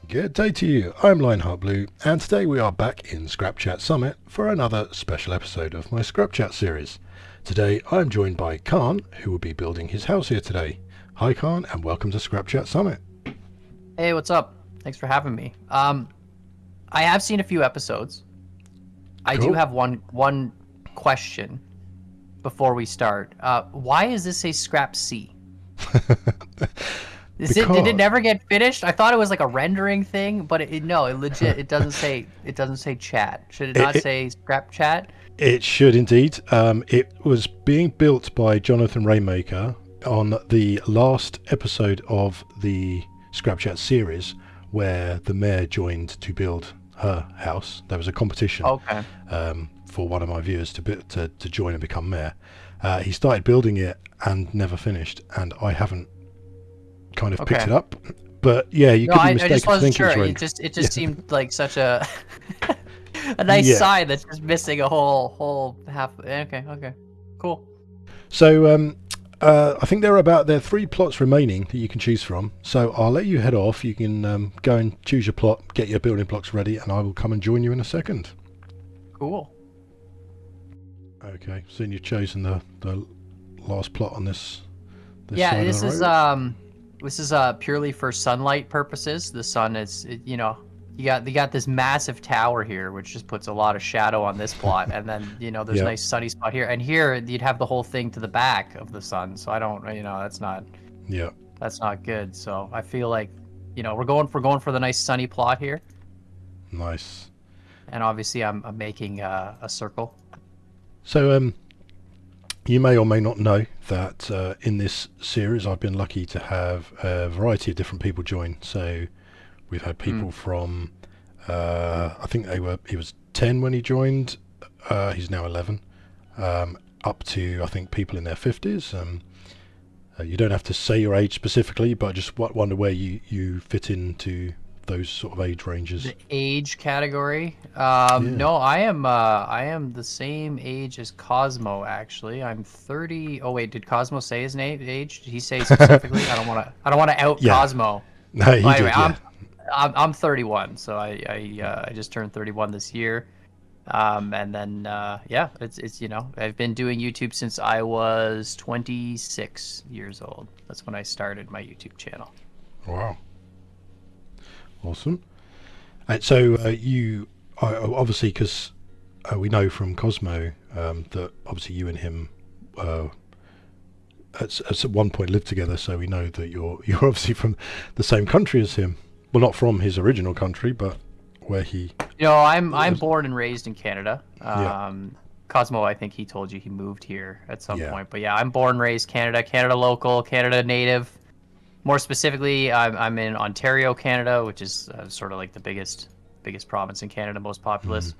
Good day to you. I'm LionHeartBlue, and today we are back in ScrapChat Summit for another special episode of my ScrapChat series. Today I'm joined by kAN, who will be building his house here today. Hi kAN, and welcome to ScrapChat Summit. Hey, what's up? Thanks for having me. I have seen a few episodes. I do Cool. have one question before we start. Why is this a scrap C? Did it Because never get finished? I thought it was like a rendering thing, but no, it doesn't say chat. Should it it, not it, say scrap chat? it should indeed. It was being built by Jonathan Rainmaker on the last episode of the ScrapChat series, where the mayor joined to build her house. There was a competition. Okay. For one of my viewers to join and become mayor. He started building it and never finished, and I haven't kind of picked Okay. it up. But yeah, you No, could be I just mistaken for wasn't thinking it's sure. rain. It just seemed like such a a nice Yeah. sign that's just missing a whole half. Okay. Cool. So I think there are 3 plots remaining that you can choose from. So I'll let you head off. You can go and choose your plot, get your building blocks ready, and I will come and join you in a second. Cool. Okay. So you've chosen the last plot on this Yeah, side this of is the road. purely for sunlight purposes. The sun is, you got this massive tower here, which just puts a lot of shadow on this plot, and then there's a Yeah. nice sunny spot here, and here you'd have the whole thing to the back of the sun. So I don't, Yeah. that's not good. So I feel like, we're going for the nice sunny plot here, Nice. and obviously I'm making a circle. So you may or may not know that in this series I've been lucky to have a variety of different people join. So we've had people from I think he was 10 when he joined. He's now 11. Up to I think people in their 50s. You don't have to say your age specifically, but I just wonder where you fit into those sort of age ranges. The age category. Yeah. No, I am the same age as Kosmo actually. I'm 30. Oh wait, did Kosmo say his age? Did he say specifically? I don't wanna out Yeah. Cosmo. No, he Well, anyway, did. Yeah. I'm 31, so I just turned 31 this year. And then yeah, it's I've been doing YouTube since I was 26 years old. That's when I started my YouTube channel. Wow. Awesome. And so you obviously, because we know from Kosmo that obviously you and him at one point lived together. So we know that you're obviously from the same country as him. Well, not from his original country, but where he. I'm born and raised in Canada. Yeah. Cosmo, I think he told you he moved here at some Yeah. point. But yeah, I'm born and raised Canada local, Canada native. More specifically, I'm in Ontario, Canada, which is sort of like the biggest province in Canada, most populous.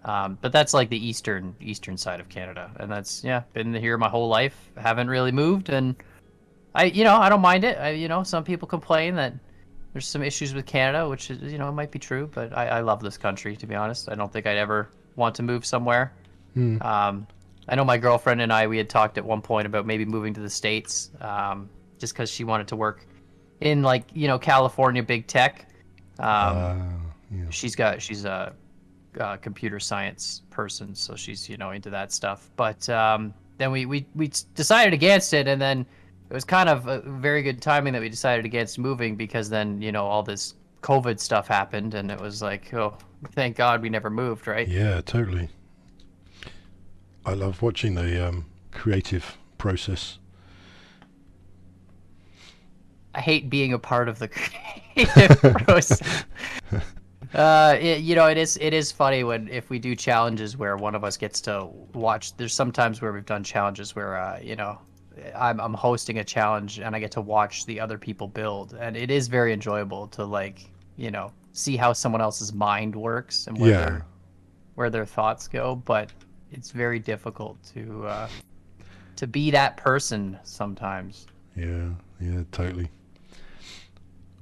But that's like the eastern side of Canada, and that's been here my whole life. Haven't really moved, and I don't mind it. Some people complain that there's some issues with Canada, which is it might be true, but I love this country, to be honest. I don't think I'd ever want to move somewhere. Mm. I know my girlfriend and we had talked at one point about maybe moving to the States, just because she wanted to work in California big tech. Yeah. She's a computer science person, so she's into that stuff. But then we decided against it, and then it was kind of a very good timing that we decided against moving, because then all this COVID stuff happened, and it was like, oh, thank God we never moved, right? Yeah. Totally. I love watching the creative process. I hate being a part of the creative process. It is funny if we do challenges where one of us gets to watch. There's sometimes where we've done challenges where I'm hosting a challenge and I get to watch the other people build, and it is very enjoyable to see how someone else's mind works and where their thoughts go. But it's very difficult to be that person sometimes. Yeah. Yeah. Totally.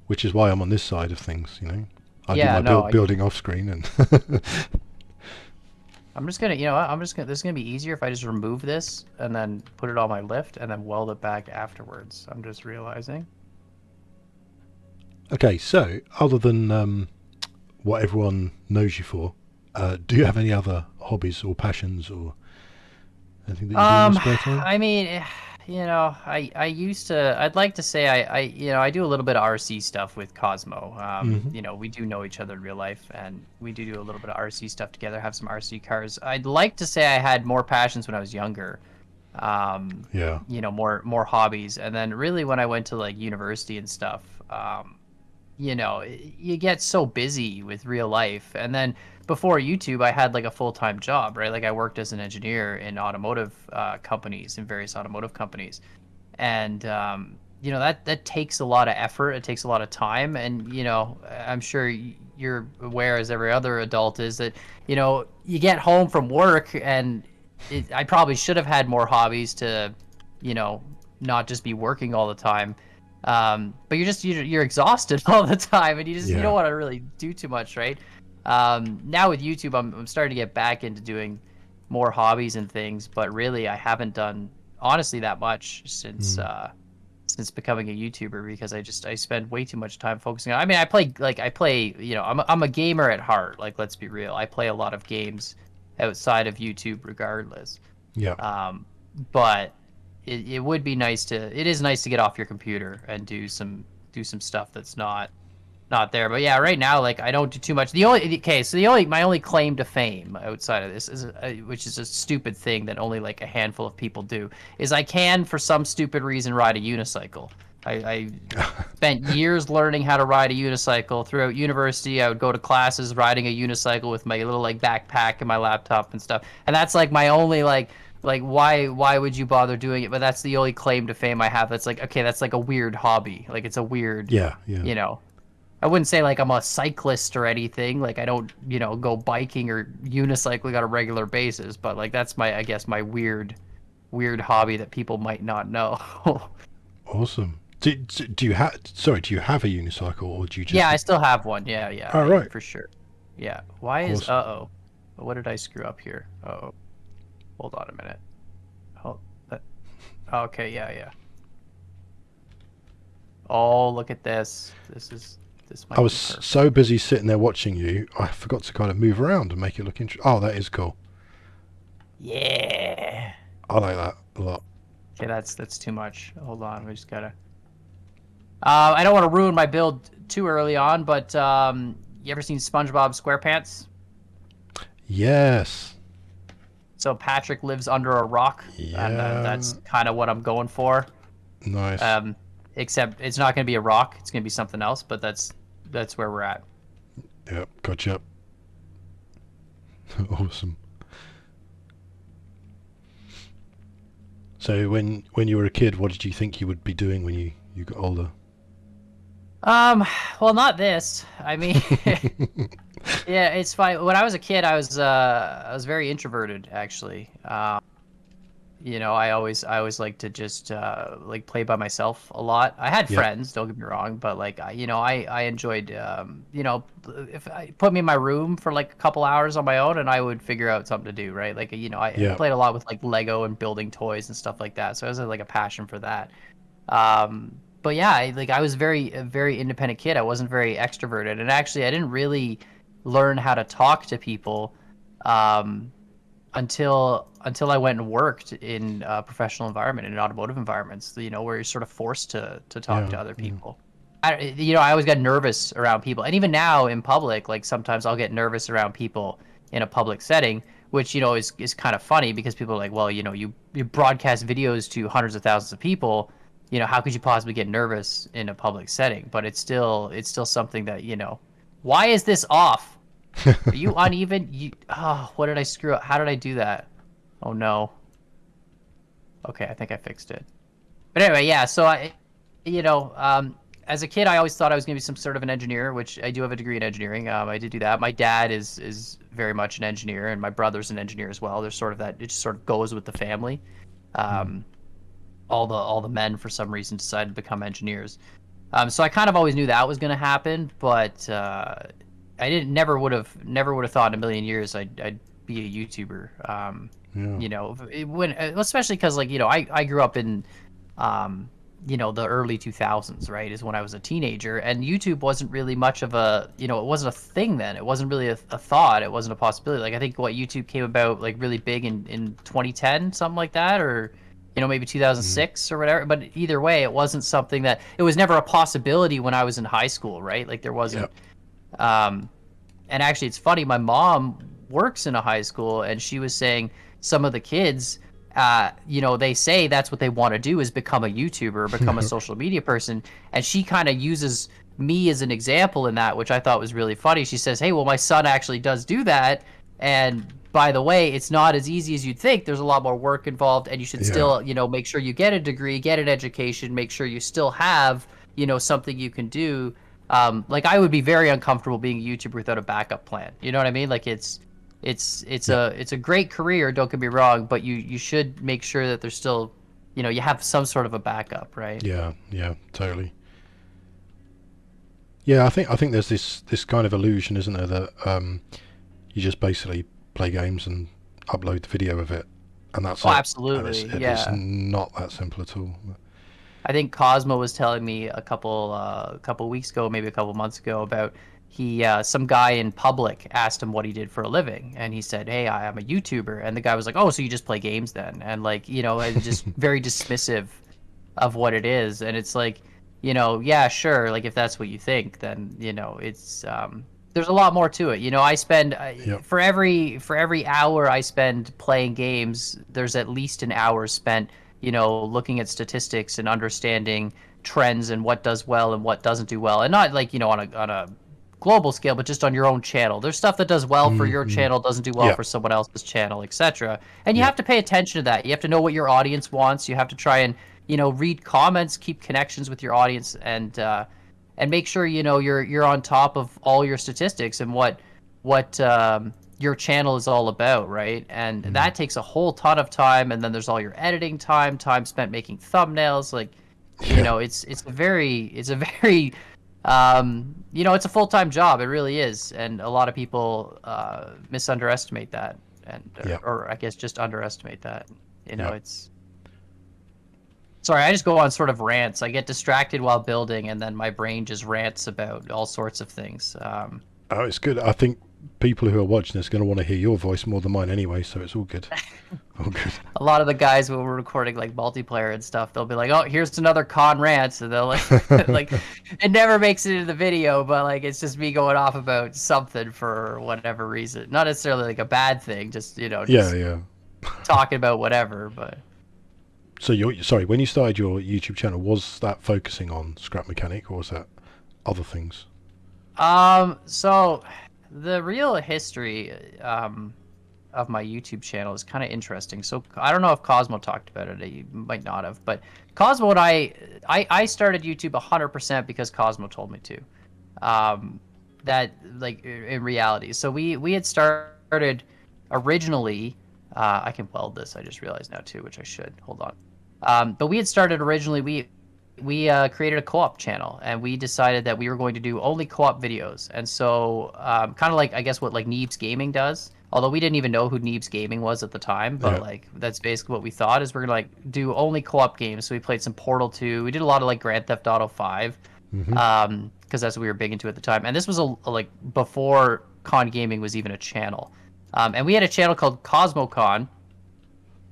Which is why I'm on this side of things. I do Yeah, my no, building off screen and. I'm just gonna, this is gonna be easier if I just remove this and then put it on my lift and then weld it back afterwards. I'm just realizing. Okay, so other than what everyone knows you for, do you have any other hobbies or passions or anything that you do in your spare time? I mean, I used to. I'd like to say I do a little bit of RC stuff with Kosmo. Hmm. We do know each other in real life, and we do a little bit of RC stuff together. Have some RC cars. I'd like to say I had more passions when I was younger. Yeah. More hobbies, and then really when I went to like university and stuff, you get so busy with real life. And then before YouTube, I had like a full-time job, right? Like I worked as an engineer in automotive companies, in various automotive companies. And that takes a lot of effort. It takes a lot of time. And I'm sure you're aware, as every other adult is, that you get home from work, and I probably should have had more hobbies to you know not just be working all the time. But you're exhausted all the time, and you Yeah. don't want to really do too much, right? Now with YouTube, I'm starting to get back into doing more hobbies and things, but really I haven't done honestly that much Mm. since becoming a YouTuber, because I spend way too much time focusing on. I mean, I play. I'm a gamer at heart. Like, let's be real. I play a lot of games outside of YouTube, regardless. Yeah. Um, but it would be nice to. It is nice to get off your computer and do some stuff that's not there. But yeah, right now, like, I don't do too much. My only claim to fame outside of this is, which is a stupid thing that only like a handful of people do, is I can, for some stupid reason, ride a unicycle. I spent years learning how to ride a unicycle. Throughout university, I would go to classes riding a unicycle with my little like backpack and my laptop and stuff. And that's like my only like why would you bother doing it? But that's the only claim to fame I have. That's like, okay, that's like a weird hobby. Like, it's a weird, Yeah. Yeah. you know. I wouldn't say like I'm a cyclist or anything. Like, I don't, go biking or unicycling on a regular basis, but like that's I guess my weird hobby that people might not know. Awesome. Do you have? Sorry, do you have a unicycle or do you just? Yeah, I still have one. Yeah, yeah, Oh, right. for sure. Yeah. Why is Awesome. what did I screw up here? Oh, hold on a minute. Hold that. Okay, yeah, yeah. Oh, look at this. This I might was be perfect. so busy sitting there watching you, I forgot to kind of move around and make it look interesting. Oh, that is cool. Yeah. I like that a lot. Okay, that's too much. Hold on, we just gotta. I don't want to ruin my build too early on, but you ever seen SpongeBob SquarePants? Yes. So Patrick lives under a rock, and Yeah. that's kind of what I'm going for. Nice. Um, except it's not going to be a rock; it's going to be something else. But that's where we're at. Yep. Gotcha. Awesome. So when you were a kid, what did you think you would be doing when you got older? Um, well, not this. I mean, yeah, it's fine. When I was a kid, I was very introverted, actually. I always like to just like play by myself a lot. I had Yep. friends, don't get me wrong, but like I enjoyed if I put me in my room for like a couple hours on my own, and I would figure out something to do, right? Like, I Yep. played a lot with like Lego and building toys and stuff like that. So I was like a passion for that. But yeah, I was a very independent kid. I wasn't very extroverted, and actually I didn't really learn how to talk to people. Um, until I went and worked in a professional environment, in automotive environments, where you're sort of forced to talk Yeah. to other Yeah. people. I always got nervous around people, and even now in public, like sometimes I'll get nervous around people in a public setting, which is kind of funny, because people are like, well, you broadcast videos to hundreds of thousands of people, how could you possibly get nervous in a public setting? But it's still something that why is this off? Are you uneven? What did I screw up? How did I do that? Oh no. Okay, I think I fixed it. But anyway, yeah. So as a kid, I always thought I was gonna be some sort of an engineer, which I do have a degree in engineering. I did do that. My dad is very much an engineer, and my brother's an engineer as well. There's sort of that. It just sort of goes with the family. Mm. Um, all the men, for some reason, decided to become engineers. So I kind of always knew that was gonna happen, but I didn't never would have thought in a million years I'd be a YouTuber. Yeah. Especially because, like, I grew up in the early 2000s, right, is when I was a teenager, and YouTube wasn't really much of a, it wasn't a thing then. It wasn't really a thought. It wasn't a possibility. Like, I think YouTube came about like really big in 2010, something like that, or maybe Mm. 2006 or whatever. But either way, it wasn't something that, it was never a possibility when I was in high school, right? Like, there Yeah. wasn't. Um, and actually, it's funny. My mom works in a high school, and she was saying some of the kids, they say that's what they want to do, is become a YouTuber, become a social media person. And she kind of uses me as an example in that, which I thought was really funny. She says, "Hey, well, my son actually does do that. And by the way, it's not as easy as you'd think. There's a lot more work involved, and you should Yeah. still, make sure you get a degree, get an education, make sure you still have, something you can do." Like, I would be very uncomfortable being a YouTuber without a backup plan. You know what I mean? Like, Yeah. it's a great career, don't get me wrong, but you should make sure that there's still, you have some sort of a backup, right? Yeah. Yeah. Totally. Yeah. I think there's this kind of illusion, isn't there, that you just basically play games and upload the video of it, and that's Oh, it. And absolutely. it's Yeah. not that simple at all. I think Cosmo was telling me a couple weeks ago, maybe a couple months ago, about some guy in public asked him what he did for a living, and he said, "Hey, I'm a YouTuber." And the guy was like, "Oh, so you just play games then?" And like, and just very dismissive of what it is. And it's like, yeah, sure, like if that's what you think, then it's there's a lot more to it. I spend Yep. for every hour I spend playing games, there's at least an hour spent looking at statistics and understanding trends and what does well and what doesn't do well. And not like, on a global scale, but just on your own channel. There's stuff that does well for your Mm-hmm. channel, doesn't do well Yeah. for someone else's channel, etc. And you Yeah. have to pay attention to that. You have to know what your audience wants. You have to try and, read comments, keep connections with your audience, and make sure you're on top of all your statistics and what your channel is all about, right? And Mm. that takes a whole ton of time. And then there's all your editing time spent making thumbnails. Like, Yeah. it's a very it's a full-time job. It really is. And a lot of people misunderestimate that, and Yeah. or I guess just underestimate that. Yeah. It's Sorry, I just go on sort of rants. I get distracted while building, and then my brain just rants about all sorts of things. Oh, it's good. I think people who are watching this are going to want to hear your voice more than mine anyway, so it's all good. All good. A lot of the guys when we're recording like multiplayer and stuff, they'll be like, "Oh, here's another con rant," and they'll like, it never makes it into the video, but like it's just me going off about something for whatever reason. Not necessarily like a bad thing, just Yeah, just yeah. talking about whatever. But So sorry, when you started your YouTube channel, was that focusing on scrap mechanic or was that other things? so the real history of my YouTube channel is kind of interesting. So I don't know if Cosmo talked about it. He might not have, but Cosmo and I started YouTube 100% because Cosmo told me to. That like in reality. So we had started originally. I can weld this. I just realized now too, which I should. Hold on. But we had started originally. We created a co-op channel, and we decided that we were going to do only co-op videos. And so kind of like, I guess, what like Neebs Gaming does. Although we didn't even know who Neebs Gaming was at the time, but Yeah. like that's basically what we thought, is we're gonna like do only co-op games. So we played some Portal 2. We did a lot of like Grand Theft Auto 5, Hmm. because that's what we were big into at the time. And this was like before Con Gaming was even a channel. And we had a channel called CosmoCon,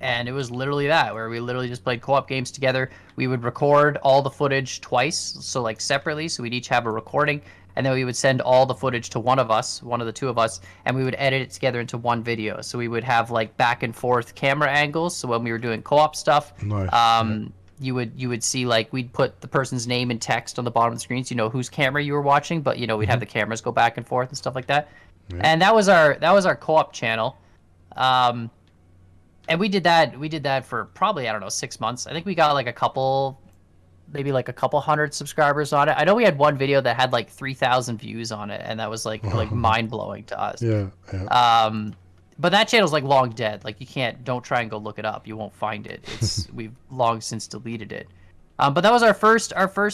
and it was literally that, where we literally just played co-op games together. We would record all the footage twice, so like separately, so we'd each have a recording, and then we would send all the footage to one of the two of us, and we would edit it together into one video. So we would have like back and forth camera angles. So when we were doing co-op stuff, Nice. you would see, like, we'd put the person's name and text on the bottom of the screen, so you know whose camera you were watching, but we'd have the cameras go back and forth and stuff like that. Yeah. And that was our co-op channel. And we did that for probably, I don't know, 6 months. I think we got like maybe like a couple hundred subscribers on it. I know we had one video that had like 3,000 views on it, and that was like mind blowing to us. Yeah. Yeah. But that channel's like long dead. Like, don't try and go look it up. You won't find it. We've long since deleted it. But that was our first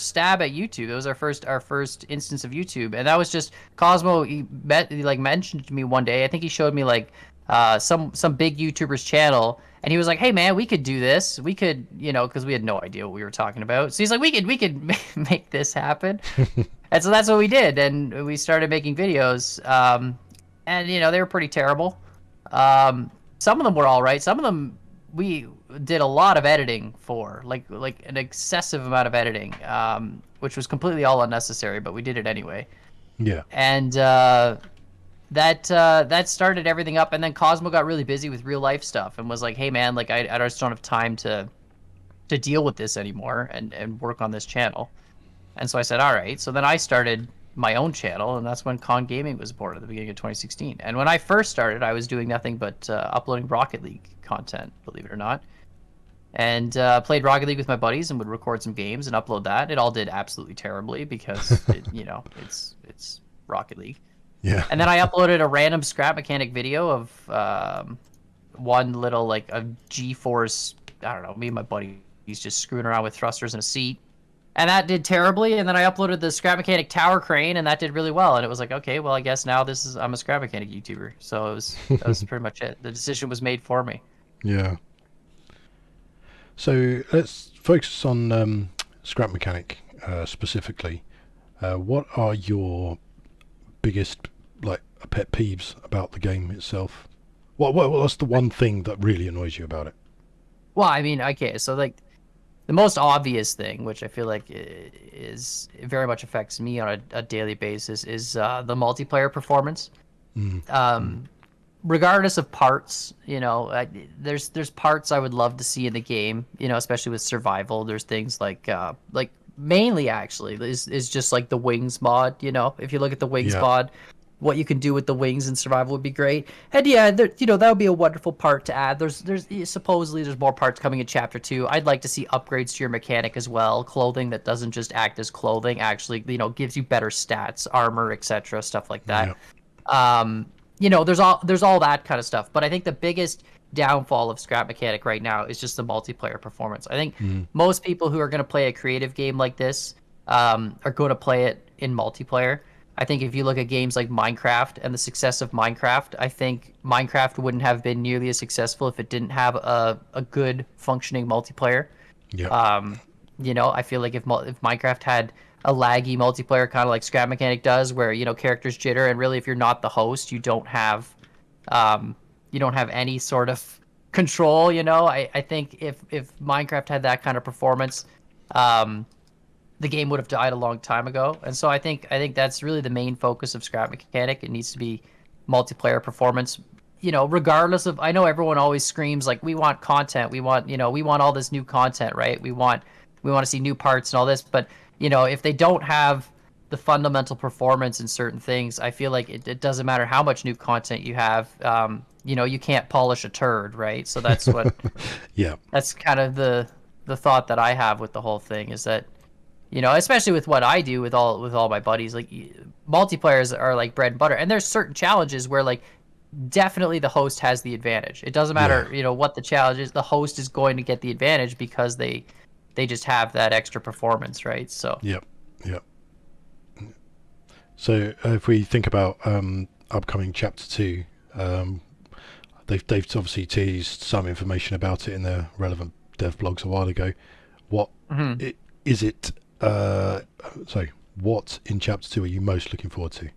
stab at YouTube. It was our first instance of YouTube, and that was just Cosmo. He mentioned to me one day. I think he showed me like some big YouTuber's channel, and he was like, "Hey man, we could do this. We could, because we had no idea what we were talking about." So he's like, "We could make this happen," and so that's what we did, and we started making videos. And they were pretty terrible. Some of them were all right. Some of them we did a lot of editing for, like an excessive amount of editing, which was completely all unnecessary, but we did it anyway. Yeah. And that started everything up. And then Kosmo got really busy with real life stuff and was like, "Hey man, like I just don't have time to deal with this anymore and work on this channel." And so I said, all right. So then I started my own channel, and that's when kAN Gaming was born at the beginning of 2016. And when I first started, I was doing nothing but uploading Rocket League content, believe it or not. And played Rocket League with my buddies and would record some games and upload that. It all did absolutely terribly because it's Rocket League. Yeah. And then I uploaded a random scrap mechanic video of one little like a G-force. I don't know. Me and my buddy, he's just screwing around with thrusters in a seat. And that did terribly, and then I uploaded the Scrap Mechanic Tower Crane, and that did really well. And it was like, okay, well, I guess now I'm a Scrap Mechanic YouTuber. So that was pretty much it. The decision was made for me. Yeah. So let's focus on Scrap Mechanic specifically. What are your biggest pet peeves about the game itself? What's the one thing that really annoys you about it? Well, I mean, okay, so like the most obvious thing, which I feel like is very much affects me on a daily basis, is the multiplayer performance. Regardless of parts, there's parts I would love to see in the game, especially with survival. There's things like mainly actually is just like the wings mod. If you look at the wings mod, what you can do with the wings in survival would be great. And yeah, that would be a wonderful part to add. There's supposedly there's more parts coming in chapter 2. I'd like to see upgrades to your mechanic as well. Clothing that doesn't just act as clothing, actually, gives you better stats, armor, etc., stuff like that. There's all that kind of stuff. But I think the biggest downfall of Scrap Mechanic right now is just the multiplayer performance. I think most people who are going to play a creative game like this are going to play it in multiplayer. I think if you look at games like Minecraft and the success of Minecraft, I think Minecraft wouldn't have been nearly as successful if it didn't have a good functioning multiplayer. I feel like if Minecraft had a laggy multiplayer, kind of like Scrap Mechanic does, where characters jitter, and really if you're not the host, you don't have any sort of control. I think if Minecraft had that kind of performance, the game would have died a long time ago. And so I think that's really the main focus of Scrap Mechanic. It needs to be multiplayer performance. Regardless of, I know everyone always screams like, we want content, we want all this new content, right? We want to see new parts and all this, but if they don't have the fundamental performance in certain things, I feel like it doesn't matter how much new content you have. You can't polish a turd, right? So that's what that's kind of the thought that I have with the whole thing, is that especially with what I do with all my buddies, like multiplayers are like bread and butter, and there's certain challenges where like definitely the host has the advantage. It doesn't matter what the challenge is, the host is going to get the advantage because they just have that extra performance, right? So yep. So if we think about upcoming chapter 2, they've obviously teased some information about it in their relevant dev blogs a while ago. What is it? What in chapter 2 are you most looking forward to?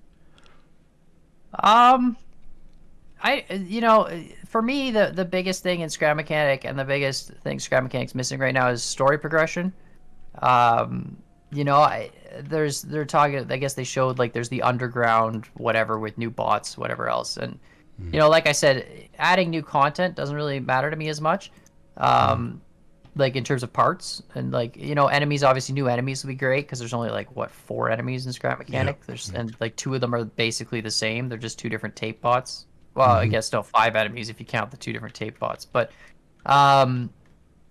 For me, the biggest thing in Scrap Mechanic, and the biggest thing Scrap Mechanic's missing right now, is story progression. They're talking, I guess they showed like there's the underground whatever with new bots, whatever else, and like I said, adding new content doesn't really matter to me as much. Like in terms of parts, and like enemies, obviously new enemies would be great, because there's only like 4 enemies in Scrap Mechanic. And like 2 of them are basically the same. They're just 2 different tape bots. Well, I guess no, 5 enemies if you count the 2 different tape bots. But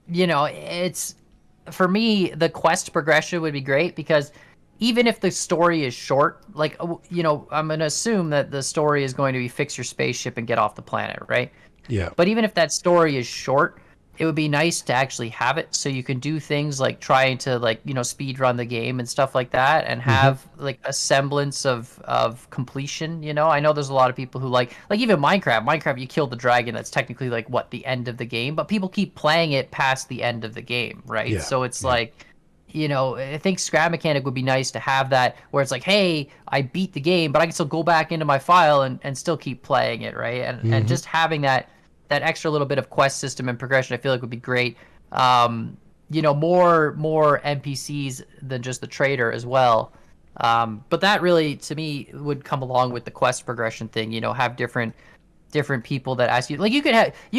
it's, for me, the quest progression would be great, because even if the story is short, like I'm gonna assume that the story is going to be fix your spaceship and get off the planet, right? Yeah. But even if that story is short, it would be nice to actually have it so you can do things like trying to like, speed run the game and stuff like that, and Hmm. have like a semblance of completion. I know there's a lot of people who like even Minecraft, you kill the dragon, that's technically like what, the end of the game, but people keep playing it past the end of the game, right? Yeah, So it's yeah. like, I think scrap mechanic would be nice to have that, where it's like, hey, I beat the game, but I can still go back into my file and still keep playing it, right? And Hmm. just having that extra little bit of quest system and progression, I feel like would be great. Um, more NPCs than just the trader as well. But that really, to me, would come along with the quest progression thing. Have different people that ask you, like, you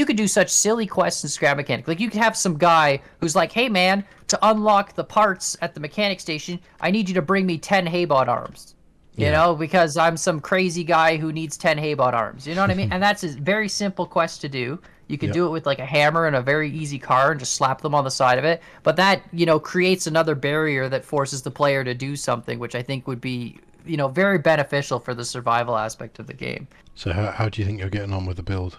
could do such silly quests in scrap mechanic, like you could have some guy who's like, hey man, to unlock the parts at the mechanic station, I need you to bring me 10 Haybot arms, Yeah. because I'm some crazy guy who needs 10 Haybot arms, you know what I mean? And that's a very simple quest to do. You could Yeah. do it with like a hammer and a very easy car and just slap them on the side of it, but that creates another barrier that forces the player to do something, which I think would be very beneficial for the survival aspect of the game. So how do you think you're getting on with the build?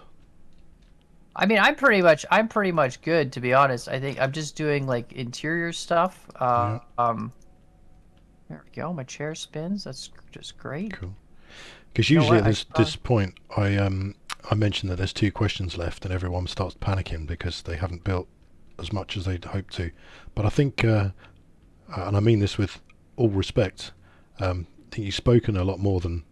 I mean, I'm pretty much good, to be honest. I think I'm just doing like interior stuff. Yeah. There we go. My chair spins. That's just great. Cool. Because You know usually what? at I should this probably. point, I mention that there's 2 questions left, and everyone starts panicking because they haven't built as much as they'd hoped to. But I think, and I mean this with all respect, I think you've spoken a lot more than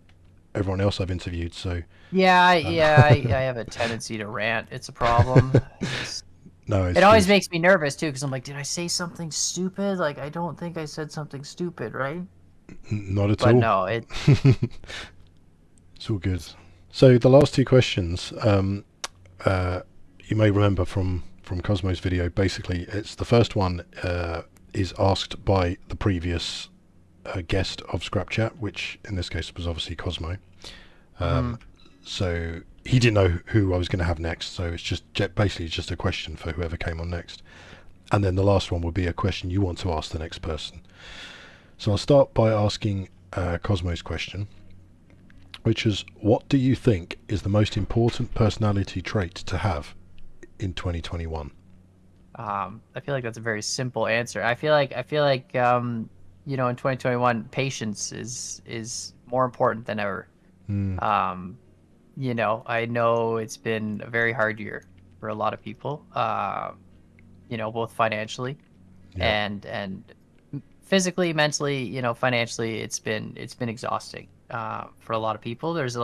everyone else I've interviewed. So Yeah, um, I have a tendency to rant. It's a problem. It's no, it it's always it's makes me nervous too, because I'm like, did I say something stupid? Like, I don't think I said something stupid, right? not at But all. no, It's all good. So the last 2 questions, you may remember from Cosmo's video. Basically, it's the first one is asked by the previous guest of ScrapChat, which in this case was obviously Cosmo. hmm Um, so he didn't know who I was going to have next. So it's basically just a question for whoever came on next. And then the last one would be a question you want to ask the next person. So I'll start by asking Cosmo's question, which is, what do you think is the most important personality trait to have in 2021? I feel like that's a very simple answer. I feel like in 2021, patience is more important than ever. Mm, Um, I know it's been a very hard year for a lot of people. Both financially yeah. and physically, mentally, financially, it's been exhausting for a lot of people. There's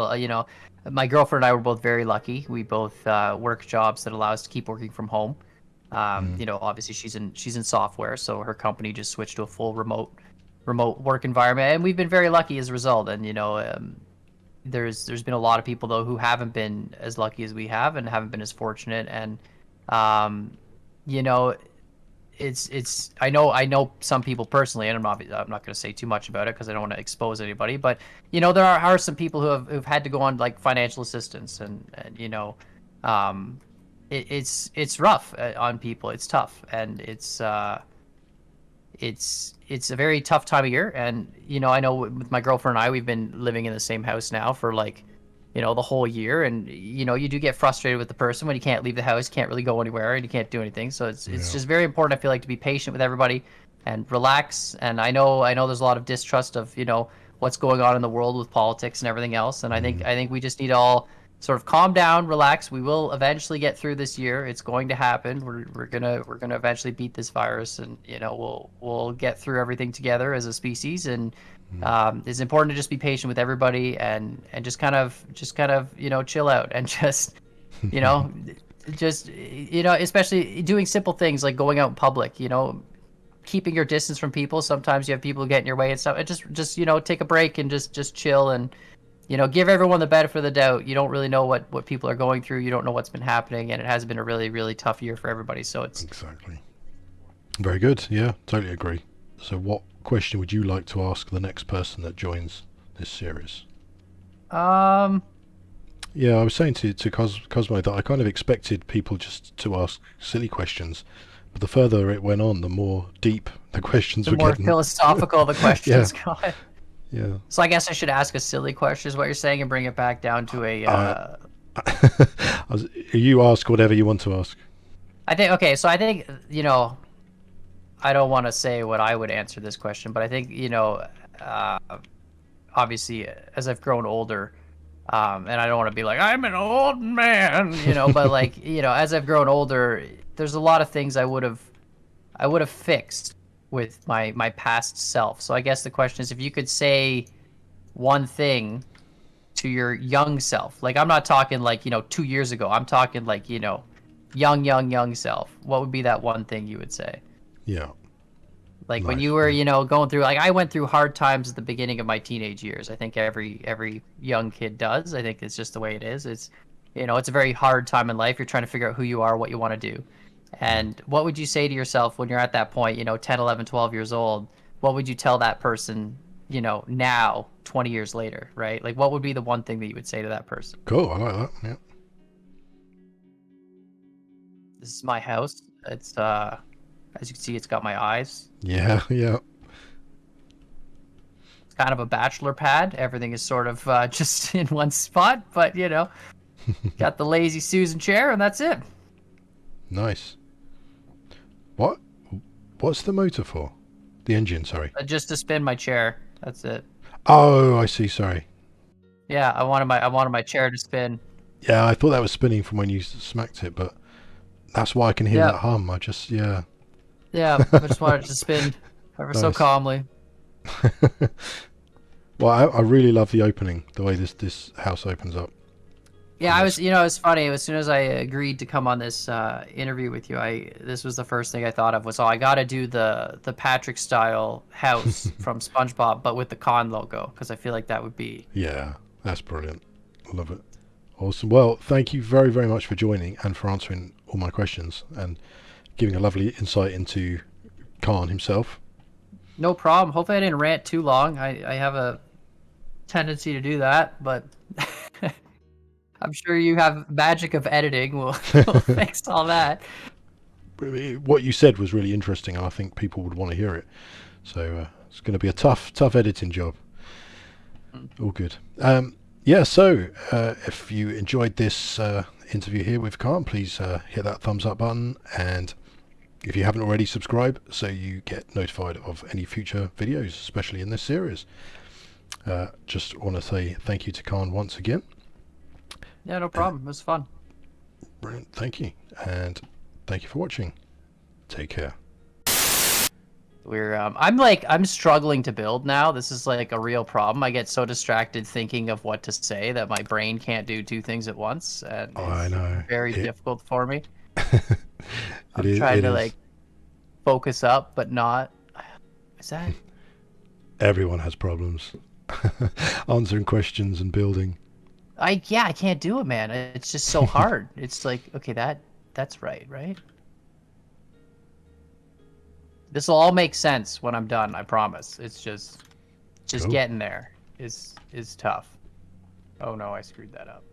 my girlfriend and I were both very lucky. We both work jobs that allow us to keep working from home. Mm, Obviously she's in software, so her company just switched to a full remote work environment, and we've been very lucky as a result. And there's been a lot of people though who haven't been as lucky as we have and haven't been as fortunate. And um, you know, it's I know some people personally, and I'm not going to say too much about it because I don't want to expose anybody. But there are some people who've had to go on like financial assistance, and um, it's rough on people. It's tough, and it's a very tough time of year. And I know with my girlfriend and I, we've been living in the same house now for like the whole year. And you do get frustrated with the person when you can't leave the house, can't really go anywhere, and you can't do anything. So it's yeah. just very important, I feel like, to be patient with everybody and relax. And I know there's a lot of distrust of what's going on in the world with politics and everything else. And i think Mm, i think we just need to all sort of calm down, relax. We will eventually get through this year. It's going to happen. We're gonna eventually beat this virus, and we'll get through everything together as a species. And mm. it's important to just be patient with everybody, and just kind of chill out, and you know especially doing simple things like going out in public. Keeping your distance from people. Sometimes you have people who get in your way and stuff. And just take a break and just chill, and give everyone the benefit of the doubt. You don't really know what people are going through. You don't know what's been happening, and it has been a really, really tough year for everybody. So it's Exactly. Very good. Yeah, totally agree. So what question would you like to ask the next person that joins this series? um Yeah, I was saying to Cosmo that I kind of expected people just to ask silly questions, but the further it went on, the more deep the questions the were more getting. philosophical the Yeah, questions got. yeah. So I guess I should ask a silly question, is what you're saying, and bring it back down to a I, you ask whatever you want to ask. I think okay. So I think I don't want to say what I would answer this question, but I think uh, obviously as I've grown older, and I don't want to be like I'm an old man, but like as I've grown older, there's a lot of things I would have fixed with my past self. So I guess the question is, if you could say one thing to your young self, like I'm not talking like 2 years ago, I'm talking like young self, what would be that one thing you would say? Yeah. Like when Nice. you were, Yeah. going through, like I went through hard times at the beginning of my teenage years. I think every young kid does. I think it's just the way it is. It's a very hard time in life. You're trying to figure out who you are, what you want to do. And what would you say to yourself when you're at that point, 10, 11, 12 years old? What would you tell that person, now, 20 years later, right? Like what would be the one thing that you would say to that person? Cool. I like that. Yeah. This is my house. It's as you can see, it's got my eyes. Yeah. Yeah. It's kind of a bachelor pad. Everything is sort of just in one spot, but got the lazy Susan chair, and that's it. Nice. What? What's the motor for? The engine. Sorry. Just to spin my chair. That's it. Oh, I see. Sorry. Yeah, I wanted my chair to spin. Yeah, I thought that was spinning from when you smacked it, but that's why I can hear Yeah, that hum. I just, yeah. yeah. I just wanted it to spin ever so Nice. calmly. Well, I really love the opening, the way this house opens up. Yeah, That's it's funny. As soon as I agreed to come on this interview with you, this was the first thing I thought of was, oh, I got to do the Patrick style house from SpongeBob, but with the kAN logo, because I feel like that would be. yeah, that's brilliant. I love it. Awesome. Well, thank you very, very much for joining and for answering all my questions and giving a lovely insight into kAN himself. No problem. Hopefully, I didn't rant too long. I have a tendency to do that, but I'm sure you have magic of editing. We'll fix all that. What you said was really interesting, and I think people would want to hear it. So it's going to be a tough editing job. All good. Yeah, so if you enjoyed this interview here with kAN, please hit that thumbs up button, and if you haven't already, subscribe so you get notified of any future videos, especially in this series. Just want to say thank you to kAN once again. Yeah, no problem. It was fun. Brilliant, thank you, and thank you for watching. Take care. I'm struggling to build now. This is like a real problem. I get so distracted thinking of what to say that my brain can't do two things at once, and I it's know. very difficult for me. It I'm is. trying It to is. like focus up, but not. Is that? Everyone has problems answering questions and building. I can't do it, man. It's just so hard. It's like, okay, that's right? This will all make sense when I'm done, I promise. It's just Cool. getting there is tough. Oh no, I screwed that up.